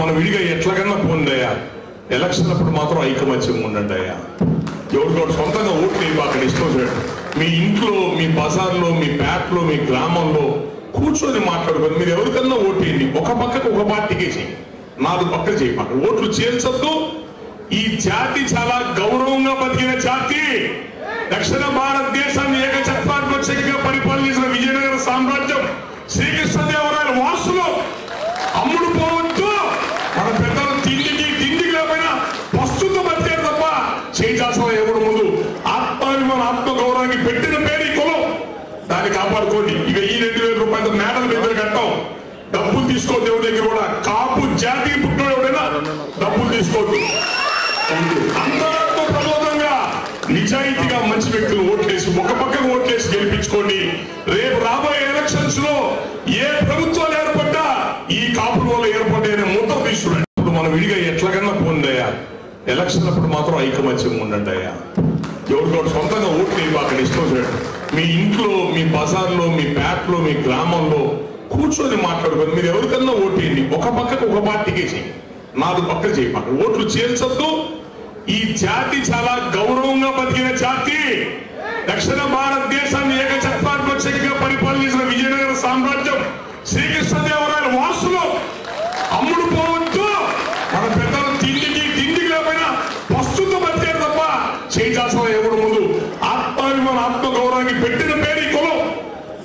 మనం విడిగా ఎట్లాగన్నా పోందయ్యా, ఎలక్షన్ అప్పుడు మాత్రం ఐకమత్యం ఉండండి అయ్యా. ఎవరికో సొంతంగా ఓట్లు వేయి అక్కడ ఇష్టం. మీ ఇంట్లో, మీ బజార్లో, మీ పేటలో, మీ గ్రామంలో కూర్చొని మాట్లాడుకొని మీరు ఎవరికన్నా ఓటు వేయండి. ఒక పక్కకు ఒక పార్టీకే చేయి, 4 పక్కలు చేయి. పక్క ఓట్లు చేర్చొద్దు. ఈ జాతి చాలా గౌరవంగా బతికిన జాతి. దక్షిణ భారతదేశాన్ని ఏకఛత్రాధిపత్యంగా పరిపాలించిన విజయనగర సామ్రాజ్యం శ్రీకృష్ణదేవరాయల వారసులు అమ్ముడు పోవచ్చు. మన పెద్దలు తిండికి లేకపోయినా ప్రస్తుతం బతికారు తప్ప చేయాల్సిన ఎవరు ముందు ఆత్మాభిమాన ఆత్మగౌరవానికి పెట్టిన పేరు కులం. దాన్ని కాపాడుకోండి. ఇక ఈ 2,000 రూపాయల మేడలు మీద కట్టాం. డబ్బులు తీసుకోవద్దు. ఎవరి దగ్గర కూడా కాపు జాతికి పుట్టిన ఎవరైనా డబ్బులు తీసుకోవద్దు. అంతరాత్మ ప్రబోధంగా నిజాయితీగా మంచి వ్యక్తులు ఓట్లేసి ఒక పక్కకు ఓట్లేసి గెలిపించుకోండి. రేపు రాబోయే ఎలక్షన్స్ లో ఏ ప్రభుత్వాలు ఏర్పడ్డా ఈ కాపుల వల్ల ఏర్పడ్డాయనే ముద్ర తీసుకురండి. ఇప్పుడు మనం విడిగా ఎట్లాగన్నా పోందయ్యా, ఎలక్షన్ అప్పుడు మాత్రం ఐకమత్యం ఉండండి అయ్యా. ఎవరికో సొంతంగా ఓట్లు వేయి అక్కడ ఇష్టం. మీ ఇంట్లో, మీ బజార్లో, మీ పేటలో, మీ గ్రామంలో కూర్చొని మాట్లాడుకొని మీరు ఎవరికన్నా ఓటు వేయండి. ఒక పక్కకు ఒక పార్టీకే చేయి, 4 పక్కలు చేయి. పక్క ఓట్లు చేర్చొద్దు. ఈ జాతి చాలా గౌరవంగా బతికిన జాతి. దక్షిణ భారతదేశాన్ని ఏకఛత్రాధిపత్యంగా పరిపాలించిన విజయనగర సామ్రాజ్యం శ్రీకృష్ణదేవరాయల వారసులు అమ్ముడు పోవచ్చు. మన పెద్దలు తిండికి లేకపోయినా ప్రస్తుతం బతికారు తప్ప చేయాల్సిన ఎవరు ముందు ఆత్మాభిమాన ఆత్మగౌరవానికి పెట్టిన పేరు కులం.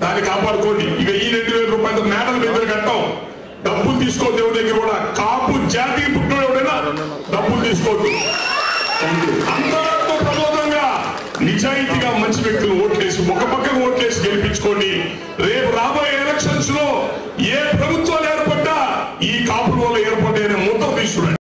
దాన్ని కాపాడుకోండి. ఇక ఈ 2,000 రూపాయల మేడల మీద కట్టాం. డబ్బులు తీసుకోవద్దు. ఎవరి దగ్గర కూడా కాపు జాతికి పుట్టిన ఎవరైనా డబ్బులు తీసుకోవద్దు. అంతరాత్మ ప్రబోధంగా నిజాయితీగా మంచి వ్యక్తులు ఓట్లేసి ఒక పక్కకు ఓట్లేసి గెలిపించుకోండి.